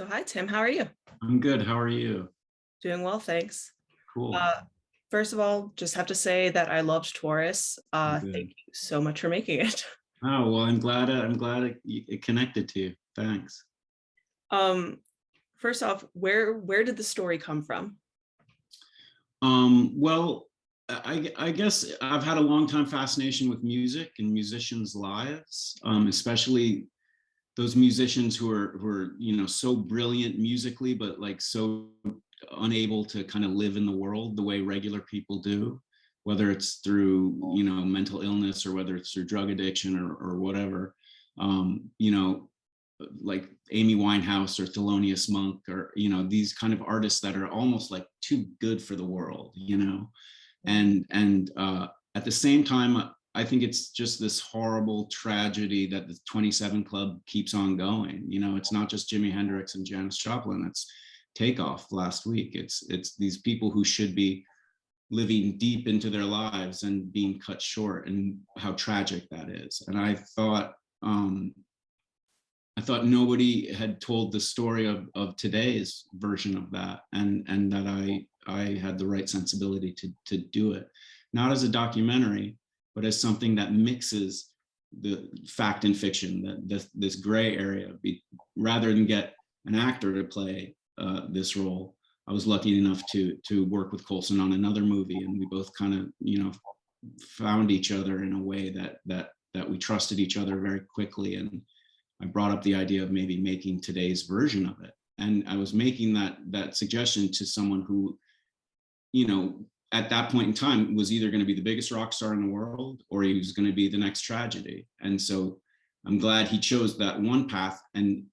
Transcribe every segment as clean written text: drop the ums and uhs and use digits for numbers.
Hi, Tim. How are you? I'm good. How are you? Doing well, thanks. Cool. Uh, First of all, just have to say that I loved Taurus. Thank Good. you so much for making it. Oh, well, I'm glad it connected to you. Thanks. Um, First off, where did the story come from? Well, I guess I've had a long time fascination with music and musicians' lives, especially those musicians who are so brilliant musically, but like so unable to kind of live in the world the way regular people do, whether it's through mental illness or whether it's through drug addiction or whatever. Like Amy Winehouse or Thelonious Monk, or these kind of artists that are almost like too good for the world. And at the same time, I think it's just this horrible tragedy that the 27 Club keeps on going. It's not just Jimi Hendrix and Janis Joplin. It's Takeoff last week. It's these people who should be living deep into their lives and being cut short, and how tragic that is. And I thought nobody had told the story of today's version of that, and that I had the right sensibility to do it, not as a documentary, but as something that mixes the fact and fiction, this gray area. Rather than get an actor to play this role, I was lucky enough to work with Coulson on another movie, and we both kind of found each other in a way that we trusted each other very quickly. And I brought up the idea of maybe making today's version of it. And I was making that suggestion to someone who, at that point in time was either going to be the biggest rock star in the world, or he was going to be the next tragedy. And so I'm glad he chose that one path and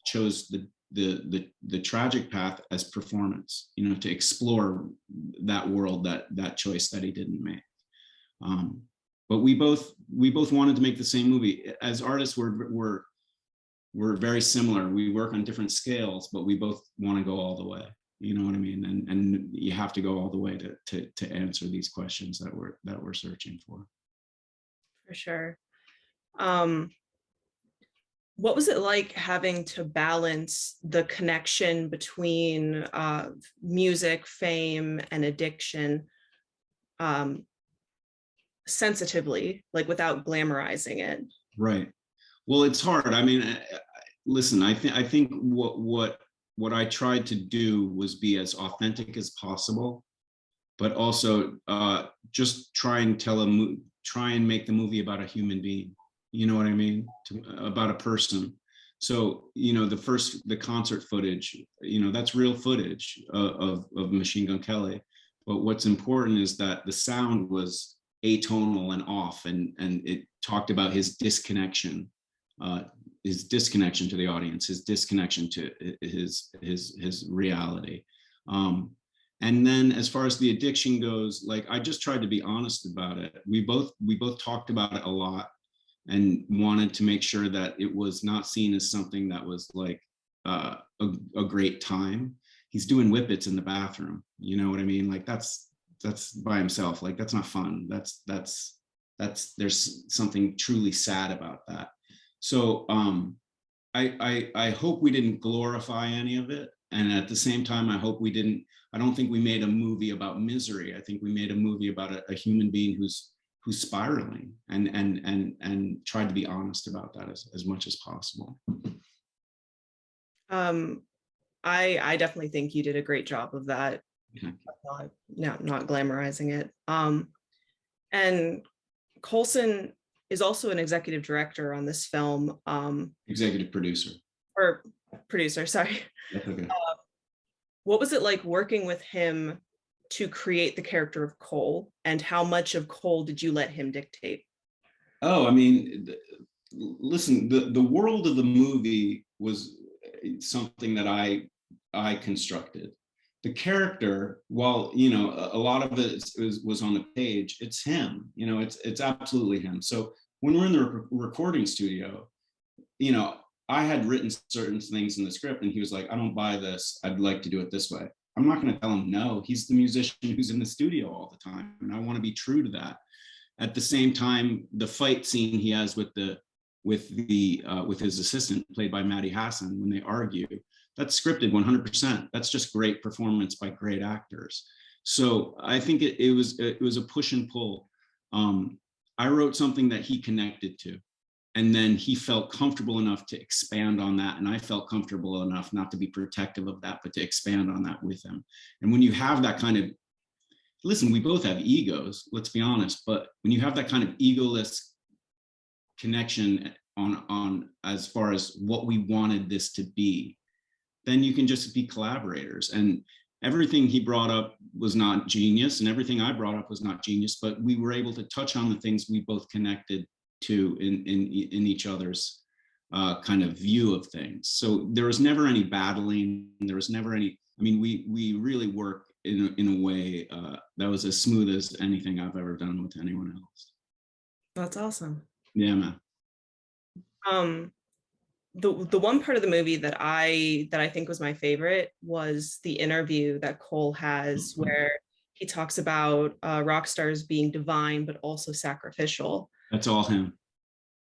chose the tragic path as performance, to explore that world, that choice that he didn't make. But we both wanted to make the same movie. As artists, we're very similar. We work on different scales, but we both want to go all the way. You know what I mean? And you have to go all the way to answer these questions that we're searching for. For sure. Um, what was it like having to balance the connection between music, fame, and addiction um, sensitively, like without glamorizing it? Right. Well, it's hard. I mean, listen, I think what I tried to do was be as authentic as possible, but also just try and make the movie about a human being. You know what I mean? About a person. So the concert footage, that's real footage of Machine Gun Kelly. But what's important is that the sound was atonal and off, and it talked about his disconnection to the audience, his disconnection to his reality. And then as far as the addiction goes, like, I just tried to be honest about it. We both talked about it a lot, and wanted to make sure that it was not seen as something that was like a great time. He's doing whippets in the bathroom. You know what I mean? Like that's by himself. Like that's not fun. That's there's something truly sad about that. So I hope we didn't glorify any of it. And at the same time, I don't think we made a movie about misery. I think we made a movie about a human being who's spiraling, and tried to be honest about that as much as possible. I definitely think you did a great job of that. Not glamorizing it. And Coulson is also an executive director on this film. Executive producer. Or producer, sorry. That's okay. What was it like working with him to create the character of Cole, and how much of Cole did you let him dictate? Oh, I mean, listen, the world of the movie was something that I constructed. The character, while a lot of it was on the page, it's him. It's absolutely him. So when we're in the recording studio, I had written certain things in the script, and he was like, "I don't buy this. I'd like to do it this way." I'm not going to tell him no. He's the musician who's in the studio all the time, and I want to be true to that. At the same time, the fight scene he has with his assistant, played by Maddie Hassan, when they argue, That's scripted 100%. That's just great performance by great actors. So I think it was a push and pull. I wrote something that he connected to, and then he felt comfortable enough to expand on that, and I felt comfortable enough not to be protective of that, but to expand on that with him. And when you have that kind of, listen, we both have egos, let's be honest, but when you have that kind of egoless connection on as far as what we wanted this to be, then you can just be collaborators. And everything he brought up was not genius, and everything I brought up was not genius, but we were able to touch on the things we both connected to in each other's kind of view of things. So there was never any battling. There was never any, I mean, we really worked in a way that was as smooth as anything I've ever done with anyone else. That's awesome. Yeah, man. The one part of the movie that I think was my favorite was the interview that Cole has, where he talks about rock stars being divine but also sacrificial. That's all him.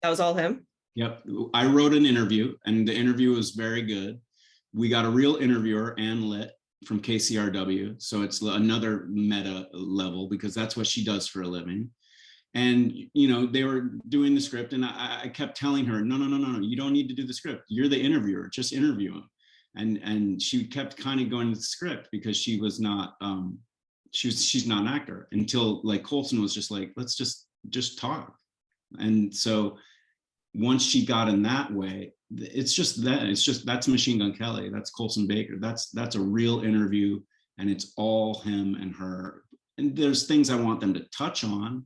That was all him? Yep. I wrote an interview, and the interview was very good. We got a real interviewer, Ann Litt, from KCRW. So it's another meta level, because that's what she does for a living. And, you know, they were doing the script, and I kept telling her, no, you don't need to do the script. You're the interviewer, just interview him. And she kept kind of going to the script, because she was not, she's not an actor, until like Coulson was just like, let's just talk. And so once she got in that way, it's just that's Machine Gun Kelly, that's Coulson Baker, that's a real interview, and it's all him and her. And there's things I want them to touch on,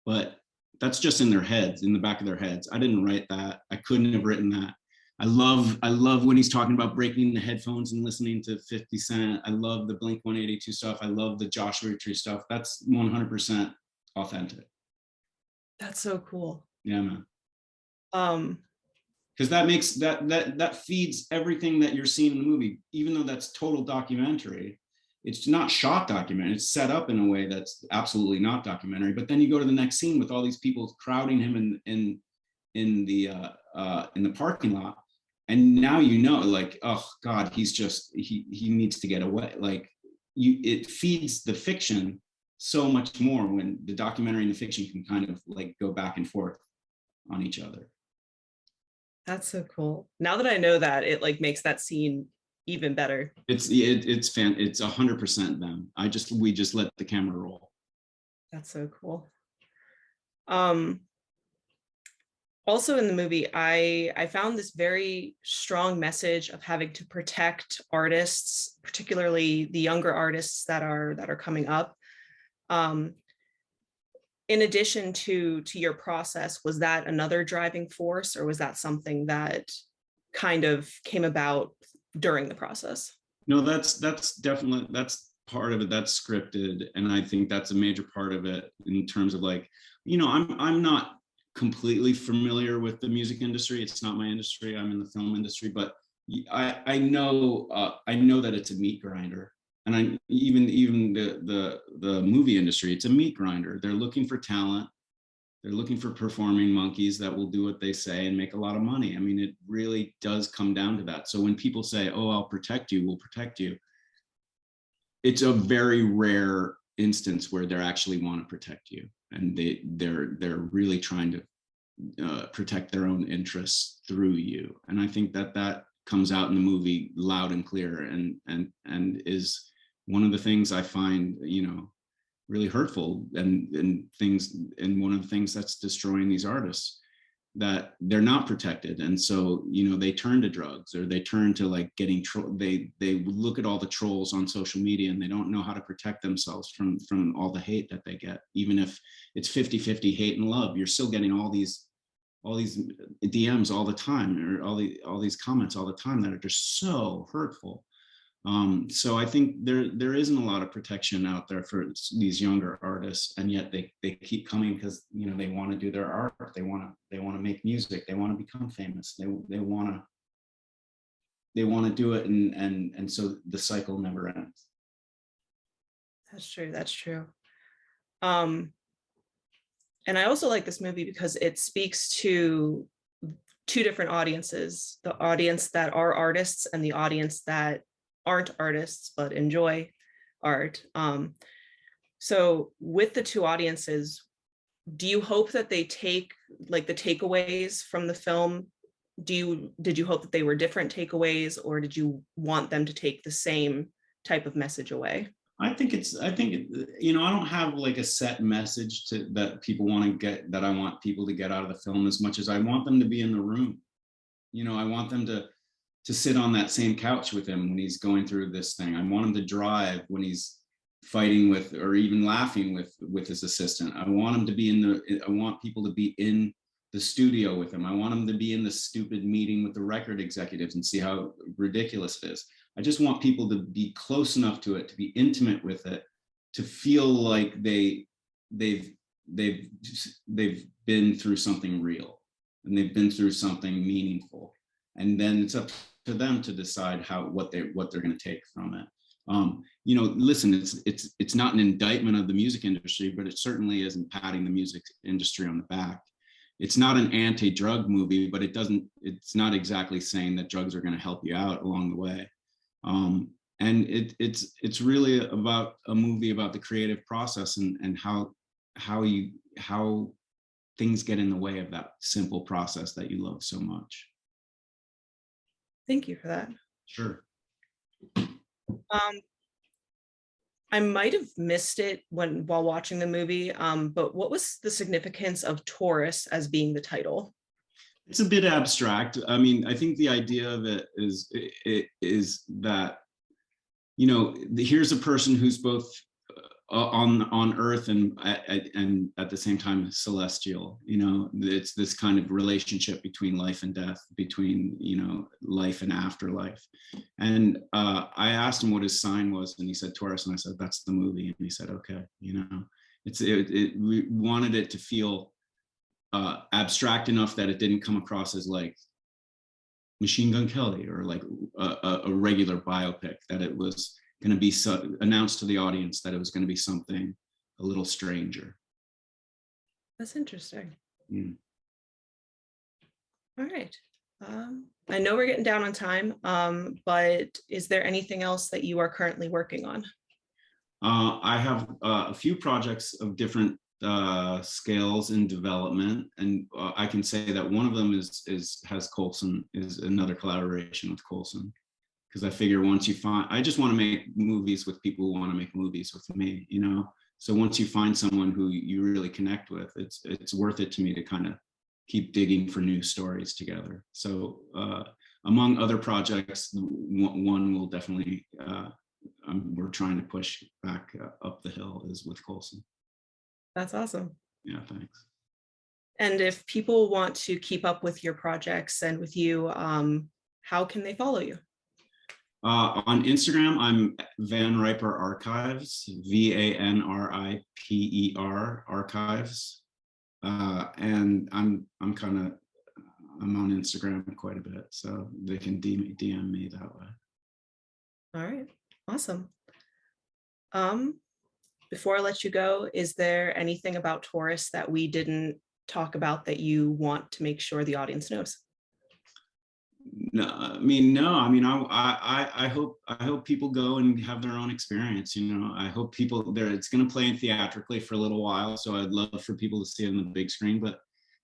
but that's just in their heads, in the back of their heads. I didn't write that. I couldn't have written that. I love when he's talking about breaking the headphones and listening to 50 Cent. I love the Blink-182 stuff. I love the Joshua Tree stuff. That's 100% authentic. That's so cool. Yeah, man. Because that makes that feeds everything that you're seeing in the movie, even though that's total documentary. It's not shot documentary. It's set up in a way that's absolutely not documentary. But then you go to the next scene with all these people crowding him in the parking lot, and now you know, like, oh God, he needs to get away. Like, it feeds the fiction so much more when the documentary and the fiction can kind of like go back and forth on each other. That's so cool. Now that I know that, it like makes that scene even better. It's 100% them. We just let the camera roll. That's so cool. Also in the movie, I found this very strong message of having to protect artists, particularly the younger artists that are coming up. In addition to your process, was that another driving force, or was that something that kind of came about during the process? No, that's definitely, that's part of it. That's scripted, and I think that's a major part of it, in terms of, like, you know, I'm not completely familiar with the music industry. It's not my industry. I'm in the film industry, but I know that it's a meat grinder. And even the movie industry, it's a meat grinder. They're looking for talent. They're looking for performing monkeys that will do what they say and make a lot of money. I mean, it really does come down to that. So when people say, oh, I'll protect you, we'll protect you, it's a very rare instance where they actually want to protect you. And they're really trying to protect their own interests through you. And I think that comes out in the movie loud and clear, and is one of the things I find, you know, really hurtful, and one of the things that's destroying these artists, that they're not protected. And so, you know, they turn to drugs, or they turn to like getting they look at all the trolls on social media, and they don't know how to protect themselves from all the hate that they get. Even if it's 50-50 hate and love, you're still getting all these DMs all the time, or all these comments all the time that are just so hurtful. So I think there isn't a lot of protection out there for these younger artists, and yet they keep coming, because, you know, they want to do their art, they want to make music, they want to become famous, they want to do it, and so the cycle never ends. That's true. And I also like this movie because it speaks to two different audiences, the audience that are artists and the audience that aren't artists but enjoy art. So with the two audiences, do you hope that they take like the takeaways from the film? Did you hope that they were different takeaways, or did you want them to take the same type of message away? I think you know, I don't have like a set message that people want to get, that I want people to get out of the film, as much as I want them to be in the room. You know, I want them to sit on that same couch with him when he's going through this thing. I want him to drive when he's fighting with, or even laughing with his assistant. I want him to be I want people to be in the studio with him. I want him to be in the stupid meeting with the record executives and see how ridiculous it is. I just want people to be close enough to it, to be intimate with it, to feel like they've been through something real, and they've been through something meaningful. And then it's up to them to decide what they're going to take from it. You know, listen, it's not an indictment of the music industry, but it certainly isn't patting the music industry on the back. It's not an anti-drug movie, but it's not exactly saying that drugs are going to help you out along the way. And it's really about a movie about the creative process and how things get in the way of that simple process that you love so much. Thank you for that. Sure. I might have missed it while watching the movie, but what was the significance of Taurus as being the title? It's a bit abstract. I mean, I think the idea of it is that, you know, here's a person who's both on Earth and at the same time celestial. You know, it's this kind of relationship between life and death, between, you know, life and afterlife. And I asked him what his sign was, and he said Taurus, and I said, that's the movie. And he said, okay. You know, we wanted it to feel abstract enough that it didn't come across as like Machine Gun Kelly or like a regular biopic, that it was going to be announced to the audience that it was going to be something a little stranger. That's interesting. Mm. All right. I know we're getting down on time, but is there anything else that you are currently working on? I have a few projects of different scales in development, and I can say that one of them has Colson, is another collaboration with Colson, because I figure once you find, I just want to make movies with people who want to make movies with me, you know. So once you find someone who you really connect with, it's worth it to me to kind of keep digging for new stories together. So among other projects, one will definitely we're trying to push back up the hill is with Colson. That's awesome. Yeah, thanks. And if people want to keep up with your projects and with you, how can they follow you? On Instagram, I'm Van Riper Archives, VANRIPER Archives, and I'm on Instagram quite a bit, so they can DM me that way. All right, awesome. Before I let you go, is there anything about Taurus that we didn't talk about that you want to make sure the audience knows? No, I mean, I hope people go and have their own experience. You know, I hope people there. It's going to play in theatrically for a little while, so I'd love for people to see it on the big screen. But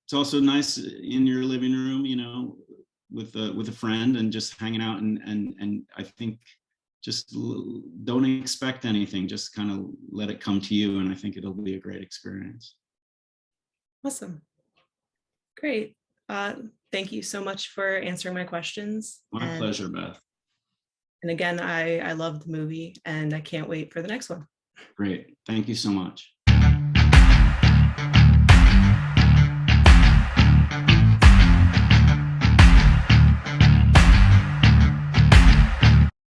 it's also nice in your living room, you know, with a friend and just hanging out. And I think just don't expect anything. Just kind of let it come to you, and I think it'll be a great experience. Awesome, great. Thank you so much for answering my questions. My pleasure, Beth. And again, I love the movie and I can't wait for the next one. Great. Thank you so much.